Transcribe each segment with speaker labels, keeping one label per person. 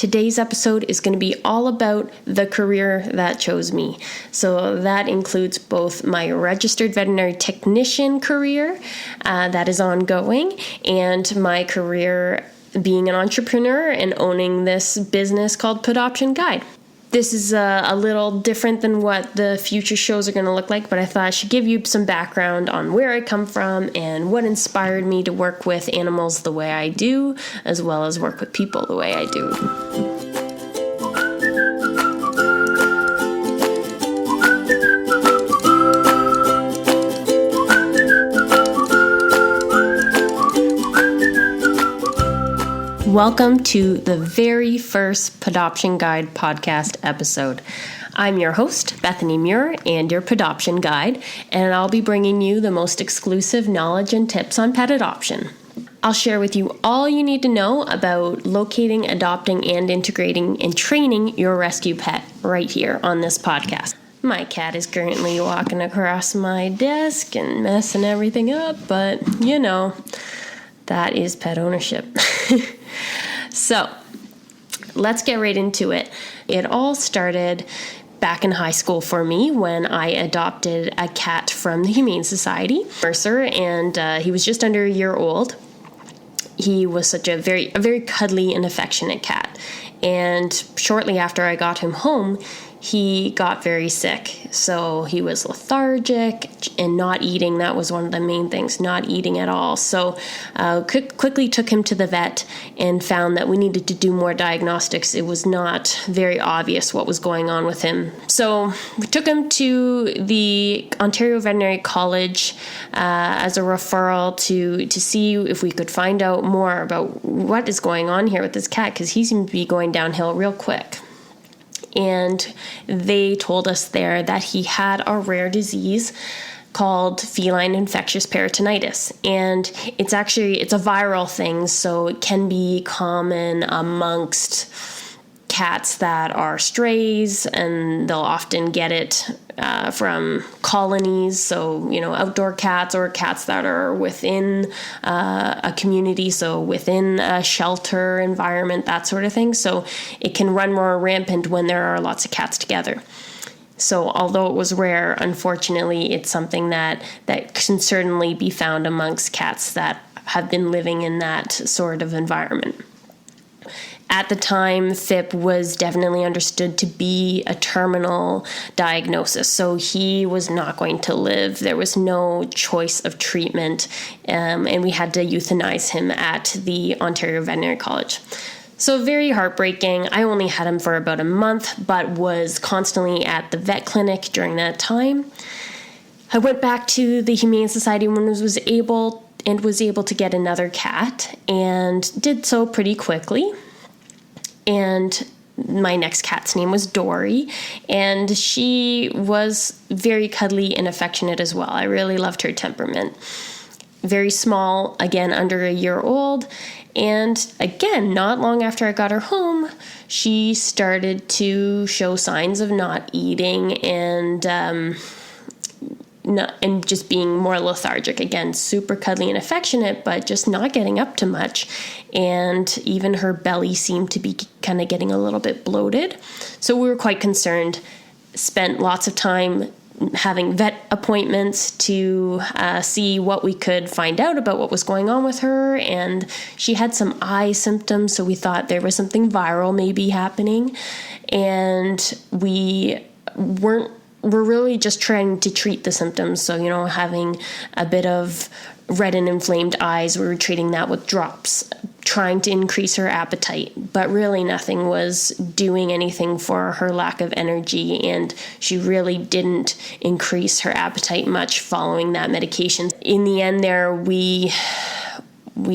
Speaker 1: Today's episode is going to be all about the career that chose me. So that includes both my Registered Veterinary Technician career that is ongoing, and my career being an entrepreneur and owning this business called Pawdoption Guide. This is a little different than what the future shows are going to look like, but I thought I should give you some background on where I come from and what inspired me to work with animals the way I do, as well as work with people the way I do. Welcome to the very first Pawdoption Guide Podcast episode. I'm your host, Bethany Muir, and your Pawdoption Guide, and I'll be bringing you the most exclusive knowledge and tips on pet adoption. I'll share with you all you need to know about locating, adopting, and integrating and training your rescue pet right here on this podcast. My cat is currently walking across my desk and messing everything up, but you know, that is pet ownership. So, let's get right into it. It all started back in high school for me when I adopted a cat from the Humane Society, Mercer, and he was just under a year old. He was such a very cuddly and affectionate cat. And shortly after I got him home, he got very sick. So he was lethargic and not eating. That was one of the main things, not eating at all. So quickly took him to the vet and found that we needed to do more diagnostics. It was not very obvious what was going on with him. So we took him to the Ontario Veterinary College as a referral to see if we could find out more about what is going on here with this cat, because he seemed to be going downhill real quick. And they told us there that he had a rare disease called feline infectious peritonitis. And it's a viral thing, so it can be common amongst cats that are strays, and they'll often get it from colonies, so outdoor cats or cats that are within a community, so within a shelter environment, that sort of thing. So it can run more rampant when there are lots of cats together. So although it was rare, unfortunately, it's something that can certainly be found amongst cats that have been living in that sort of environment. At the time, FIP was definitely understood to be a terminal diagnosis, so he was not going to live. There was no choice of treatment, and we had to euthanize him at the Ontario Veterinary College. So very heartbreaking. I only had him for about a month, but was constantly at the vet clinic during that time. I went back to the Humane Society when I was able to get another cat, and did so pretty quickly. And my next cat's name was Dory, and she was very cuddly and affectionate as well. I really loved her temperament. Very small, again, under a year old. And again, not long after I got her home, she started to show signs of not eating and just being more lethargic. Again, super cuddly and affectionate, but just not getting up to much. And even her belly seemed to be kind of getting a little bit bloated. So we were quite concerned. Spent lots of time having vet appointments to see what we could find out about what was going on with her. And she had some eye symptoms, so we thought there was something viral maybe happening. And we're really just trying to treat the symptoms. So, having a bit of red and inflamed eyes, we were treating that with drops, trying to increase her appetite. But really nothing was doing anything for her lack of energy, and she really didn't increase her appetite much following that medication. In the end there, we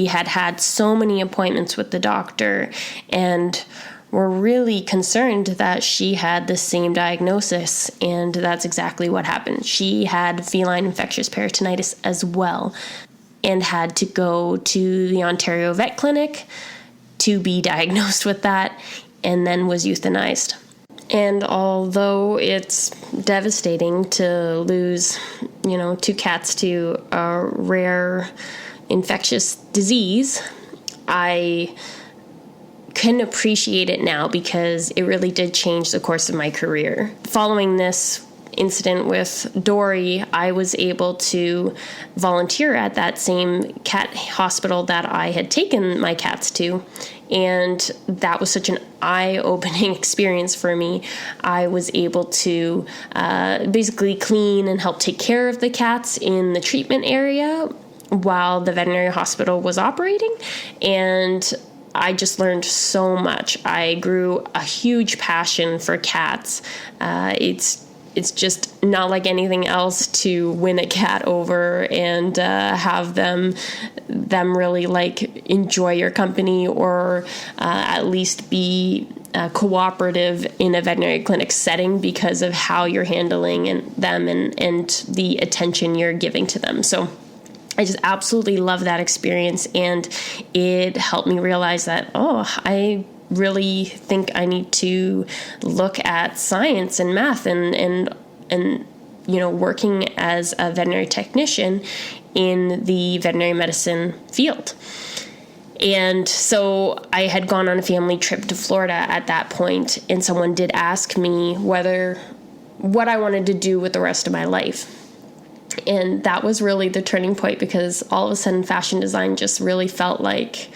Speaker 1: had so many appointments with the doctor, and were really concerned that she had the same diagnosis, and that's exactly what happened. She had feline infectious peritonitis as well, and had to go to the Ontario Vet Clinic to be diagnosed with that, and then was euthanized. And although it's devastating to lose, 2 cats to a rare infectious disease, I couldn't appreciate it now because it really did change the course of my career. Following this incident with Dory, I was able to volunteer at that same cat hospital that I had taken my cats to. And that was such an eye-opening experience for me. I was able to basically clean and help take care of the cats in the treatment area while the veterinary hospital was operating. And I just learned so much. I grew a huge passion for cats. It's just not like anything else to win a cat over and have them really like enjoy your company, or at least be cooperative in a veterinary clinic setting because of how you're handling them and the attention you're giving to them. So I just absolutely love that experience, and it helped me realize that, I really think I need to look at science and math and working as a veterinary technician in the veterinary medicine field. And so I had gone on a family trip to Florida at that point, and someone did ask me what I wanted to do with the rest of my life. And that was really the turning point, because all of a sudden fashion design just really felt like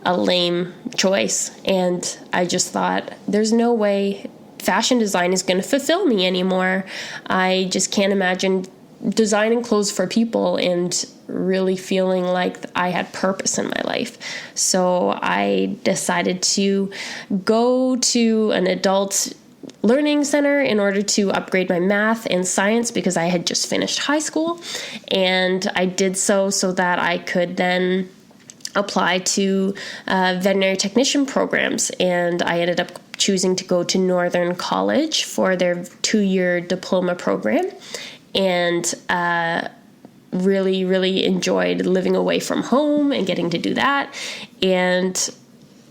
Speaker 1: a lame choice. And I just thought, there's no way fashion design is going to fulfill me anymore. I just can't imagine designing clothes for people and really feeling like I had purpose in my life. So I decided to go to an adult learning center in order to upgrade my math and science, because I had just finished high school. And I did so that I could then apply to veterinary technician programs. And I ended up choosing to go to Northern College for their 2-year diploma program, and really, really enjoyed living away from home and getting to do that. And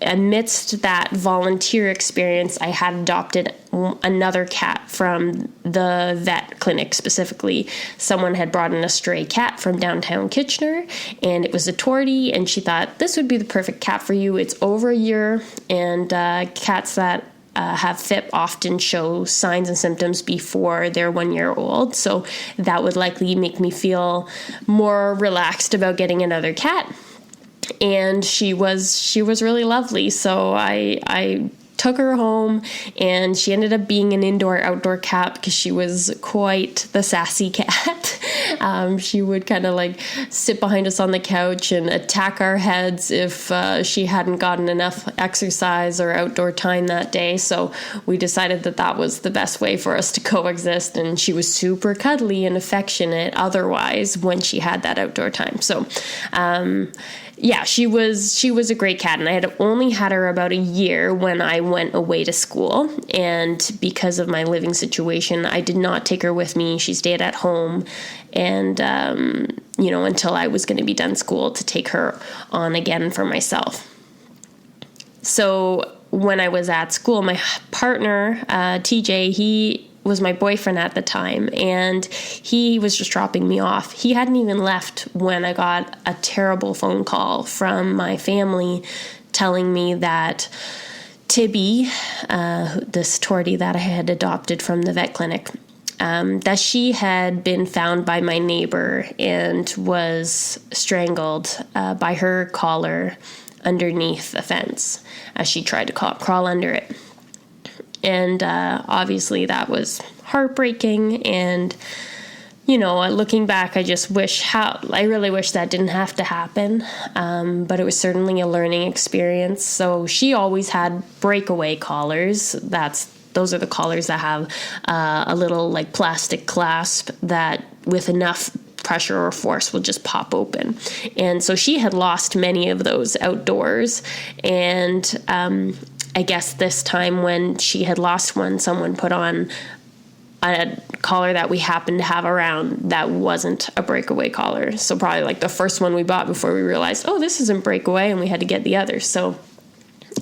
Speaker 1: amidst that volunteer experience, I had adopted another cat from the vet clinic. Specifically, someone had brought in a stray cat from downtown Kitchener, and it was a tortie, and she thought, this would be the perfect cat for you. It's over a year, and cats that have FIP often show signs and symptoms before they're 1 year old. So that would likely make me feel more relaxed about getting another cat. And she was really lovely. So I took her home, and she ended up being an indoor-outdoor cat because she was quite the sassy cat. She would kind of like sit behind us on the couch and attack our heads if she hadn't gotten enough exercise or outdoor time that day. So we decided that was the best way for us to coexist. And she was super cuddly and affectionate otherwise when she had that outdoor time. So yeah, she was a great cat, and I had only had her about a year when I went away to school. And because of my living situation, I did not take her with me. She stayed at home, and until I was going to be done school to take her on again for myself. So when I was at school, my partner, TJ, he was my boyfriend at the time, and he was just dropping me off. He hadn't even left when I got a terrible phone call from my family telling me that Tibby, this tortie that I had adopted from the vet clinic, that she had been found by my neighbor and was strangled by her collar underneath the fence as she tried to crawl under it. And obviously that was heartbreaking. And, looking back, I really wish that didn't have to happen. But it was certainly a learning experience. So she always had breakaway collars. Those are the collars that have a little like plastic clasp that with enough pressure or force will just pop open. And so she had lost many of those outdoors. And I guess this time when she had lost one, someone put on a collar that we happened to have around that wasn't a breakaway collar. So probably like the first one we bought before we realized, this isn't breakaway, and we had to get the other. So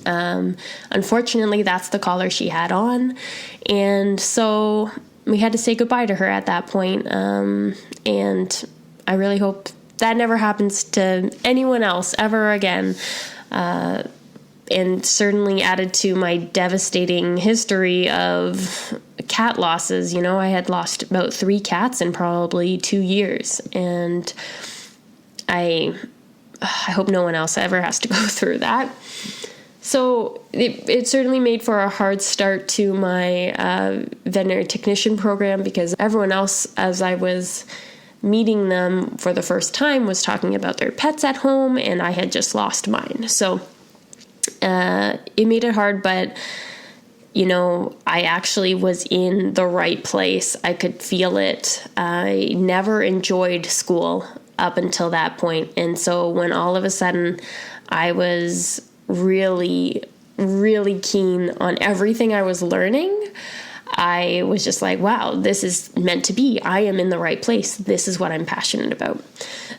Speaker 1: unfortunately, that's the collar she had on. And so we had to say goodbye to her at that point. And I really hope that never happens to anyone else ever again. and certainly added to my devastating history of cat losses. I had lost about 3 cats in probably 2 years, and I hope no one else ever has to go through that. So it certainly made for a hard start to my veterinary technician program, because everyone else, as I was meeting them for the first time, was talking about their pets at home, and I had just lost mine. So it made it hard, but I actually was in the right place. I could feel it. I never enjoyed school up until that point. And so when all of a sudden I was really, really keen on everything I was learning, I was just like, wow, this is meant to be. I am in the right place. This is what I'm passionate about.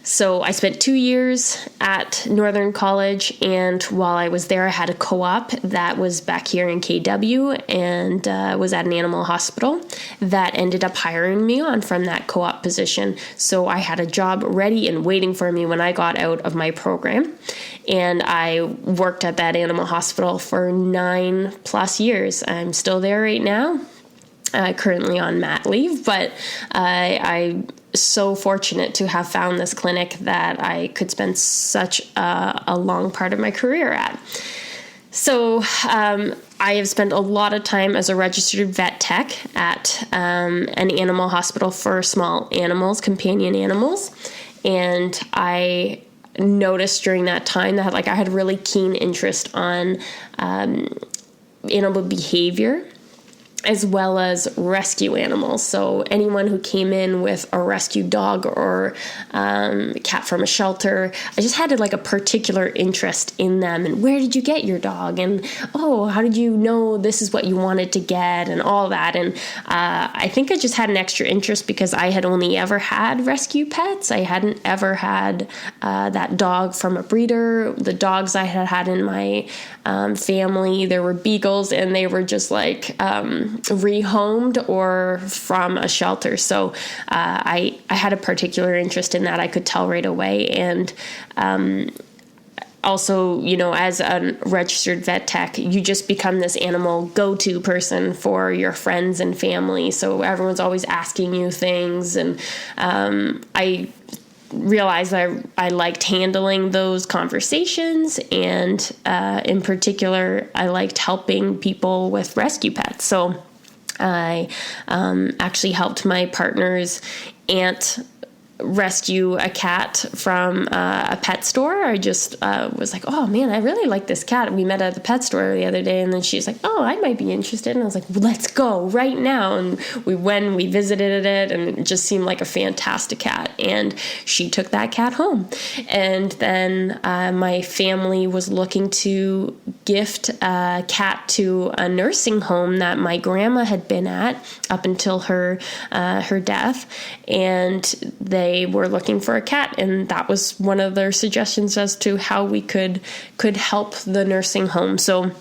Speaker 1: So I spent 2 years at Northern College, and while I was there, I had a co-op that was back here in KW, and was at an animal hospital that ended up hiring me on from that co-op position. So I had a job ready and waiting for me when I got out of my program, and I worked at that animal hospital for 9+ years. I'm still there right now. Currently on mat leave, but I'm so fortunate to have found this clinic that I could spend such a long part of my career at. So I have spent a lot of time as a registered vet tech at an animal hospital for small animals, companion animals, and I noticed during that time that I had really keen interest on animal behavior, as well as rescue animals. So anyone who came in with a rescue dog or cat from a shelter, I just had a particular interest in them. And where did you get your dog? And how did you know this is what you wanted to get? And all that. And I think I just had an extra interest because I had only ever had rescue pets. I hadn't ever had that dog from a breeder. The dogs I had had in my family, there were beagles, and they were just rehomed or from a shelter. So I had a particular interest in that. I could tell right away. And also, as a registered vet tech, you just become this animal go-to person for your friends and family. So everyone's always asking you things. And I realized I liked handling those conversations, and in particular, I liked helping people with rescue pets. So I actually helped my partner's aunt rescue a cat from a pet store. I just was like, oh man, I really like this cat. We met at the pet store the other day, and then she's like, oh, I might be interested. And I was like, well, let's go right now. And we went, we visited it, and it just seemed like a fantastic cat. And she took that cat home. And then my family was looking to gift a cat to a nursing home that my grandma had been at up until her death. And they were looking for a cat, and that was one of their suggestions as to how we could help the nursing home. So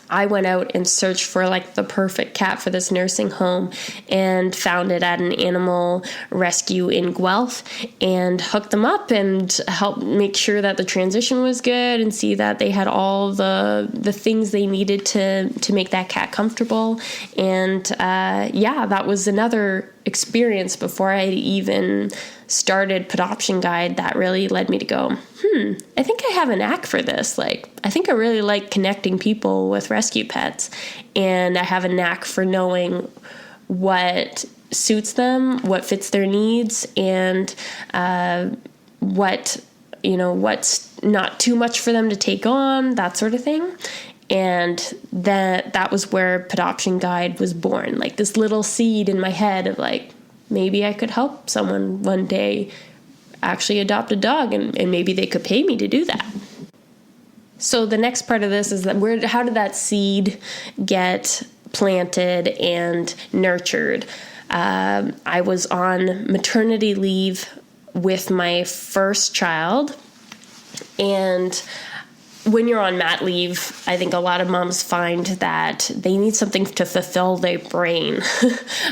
Speaker 1: I went out and searched for the perfect cat for this nursing home, and found it at an animal rescue in Guelph, and hooked them up and helped make sure that the transition was good and see that they had all the things they needed to make that cat comfortable. And that was another experience before I even started Pawdoption Guide that really led me to go, I think I have a knack for this. I think I really like connecting people with rescue pets, and I have a knack for knowing what suits them, what fits their needs, and what's not too much for them to take on, that sort of thing. And that was where Pawdoption Guide was born, this little seed in my head of maybe I could help someone one day actually adopt a dog, and maybe they could pay me to do that. So the next part of this is that how did that seed get planted and nurtured? I was on maternity leave with my first child, and when you're on mat leave, I think a lot of moms find that they need something to fulfill their brain.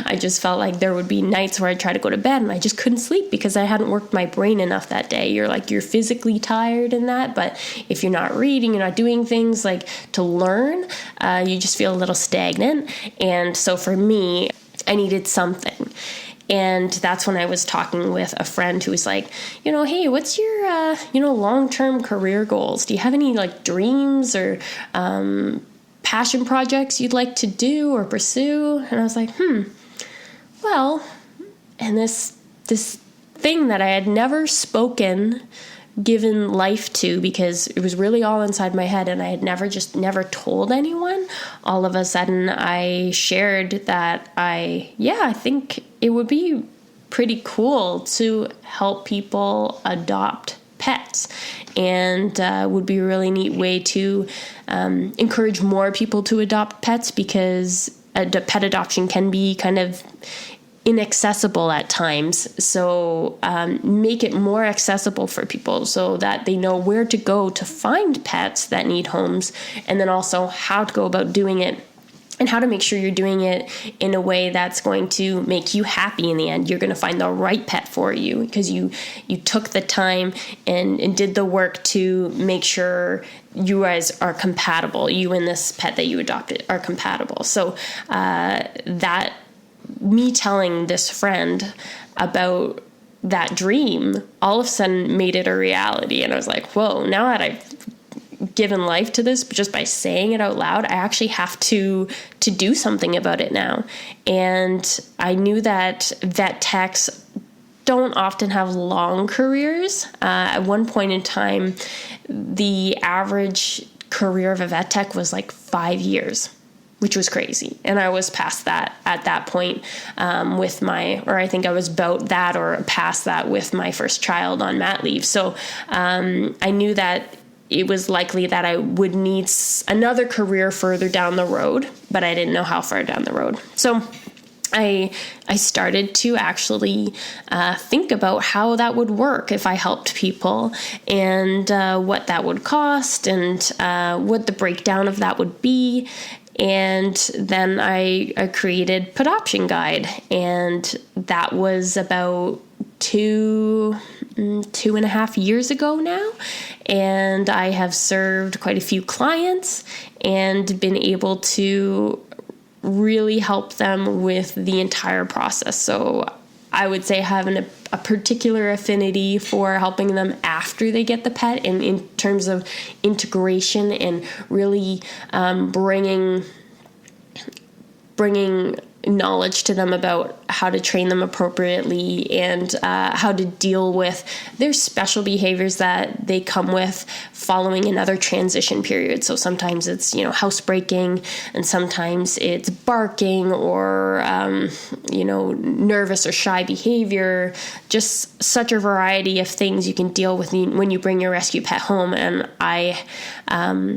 Speaker 1: I just felt like there would be nights where I'd try to go to bed and I just couldn't sleep because I hadn't worked my brain enough that day. You're physically tired in that, but if you're not reading, you're not doing things like to learn, you just feel a little stagnant. And so for me, I needed something. And that's when I was talking with a friend who was like, hey, what's your, long-term career goals? Do you have any like dreams or passion projects you'd like to do or pursue? And I was like, well, and this thing that I had never given life to, because it was really all inside my head and I had never told anyone. All of a sudden I shared that I think it would be pretty cool to help people adopt pets, and would be a really neat way to encourage more people to adopt pets, because pet adoption can be kind of inaccessible at times. So make it more accessible for people so that they know where to go to find pets that need homes, and then also how to go about doing it and how to make sure you're doing it in a way that's going to make you happy in the end. You're going to find the right pet for you because you took the time and did the work to make sure you guys are compatible. You and this pet that you adopted are compatible. So that me telling this friend about that dream all of a sudden made it a reality. And I was like, whoa, now that I've given life to this, but just by saying it out loud, I actually have to do something about it now. And I knew that vet techs don't often have long careers. At one point in time, the average career of a vet tech was like 5 years, which was crazy. And I was past that at that point I think I was about that or past that with my first child on mat leave. So I knew that it was likely that I would need another career further down the road, but I didn't know how far down the road. So I started to actually think about how that would work if I helped people, and what that would cost, and what the breakdown of that would be. And then I created Pawdoption Guide, and that was about 2.5 years ago now, and I have served quite a few clients and been able to really help them with the entire process. So I would say having a particular affinity for helping them after they get the pet, and in terms of integration and really bringing knowledge to them about how to train them appropriately, and how to deal with their special behaviors that they come with following another transition period. So sometimes it's, housebreaking, and sometimes it's barking or, nervous or shy behavior, just such a variety of things you can deal with when you bring your rescue pet home. And I,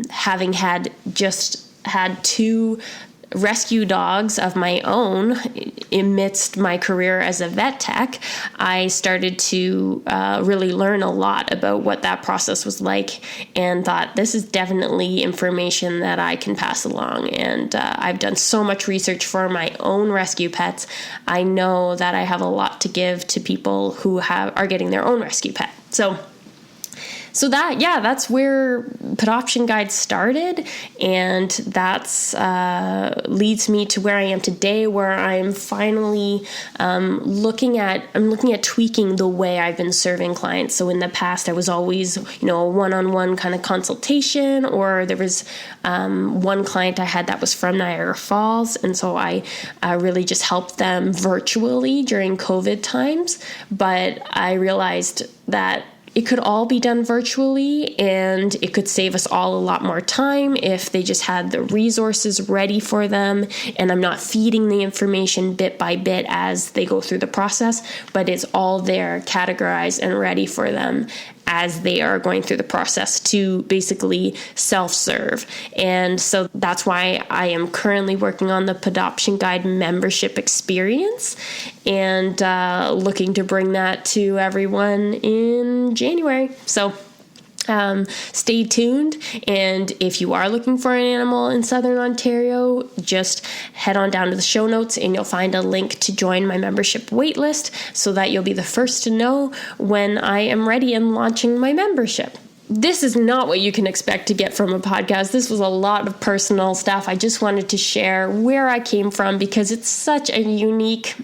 Speaker 1: having had 2 rescue dogs of my own amidst my career as a vet tech, I started to really learn a lot about what that process was like, and thought this is definitely information that I can pass along. And I've done so much research for my own rescue pets. I know that I have a lot to give to people who are getting their own rescue pet. So that's where Pawdoption Guide started, and that's leads me to where I am today, where I'm finally looking at tweaking the way I've been serving clients. So in the past, I was always, a one-on-one kind of consultation, or there was one client I had that was from Niagara Falls, and so I really just helped them virtually during COVID times. But I realized that it could all be done virtually, and it could save us all a lot more time if they just had the resources ready for them, and I'm not feeding the information bit by bit as they go through the process, but it's all there, categorized and ready for them as they are going through the process to basically self-serve. And so that's why I am currently working on the Pawdoption Guide membership experience, and looking to bring that to everyone in January. So Stay tuned, and if you are looking for an animal in Southern Ontario, just head on down to the show notes and you'll find a link to join my membership waitlist so that you'll be the first to know when I am ready and launching my membership. This is not what you can expect to get from a podcast. This was a lot of personal stuff. I just wanted to share where I came from because it's such a unique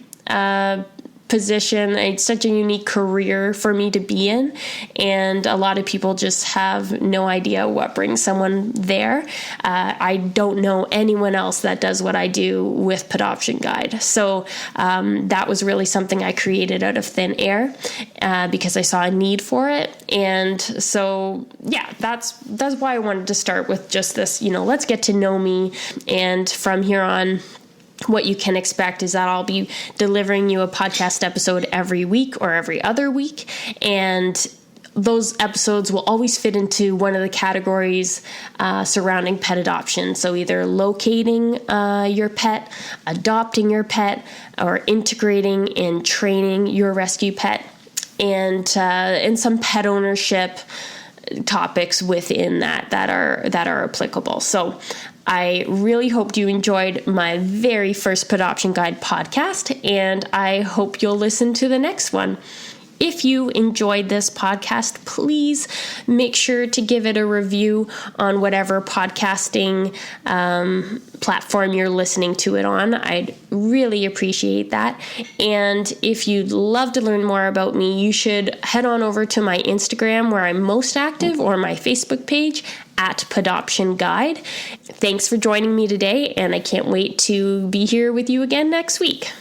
Speaker 1: position. It's such a unique career for me to be in, and a lot of people just have no idea what brings someone there. I don't know anyone else that does what I do with Pawdoption Guide, so that was really something I created out of thin air because I saw a need for it. And so that's why I wanted to start with just this, let's get to know me, and from here on, what you can expect is that I'll be delivering you a podcast episode every week or every other week, and those episodes will always fit into one of the categories surrounding pet adoption. So either locating your pet, adopting your pet, or integrating and training your rescue pet, and some pet ownership topics within that are applicable. So I really hoped you enjoyed my very first Pawdoption Guide podcast, and I hope you'll listen to the next one. If you enjoyed this podcast, please make sure to give it a review on whatever podcasting platform you're listening to it on. I'd really appreciate that. And if you'd love to learn more about me, you should head on over to my Instagram, where I'm most active, or my Facebook page at Pawdoption Guide. Thanks for joining me today, and I can't wait to be here with you again next week.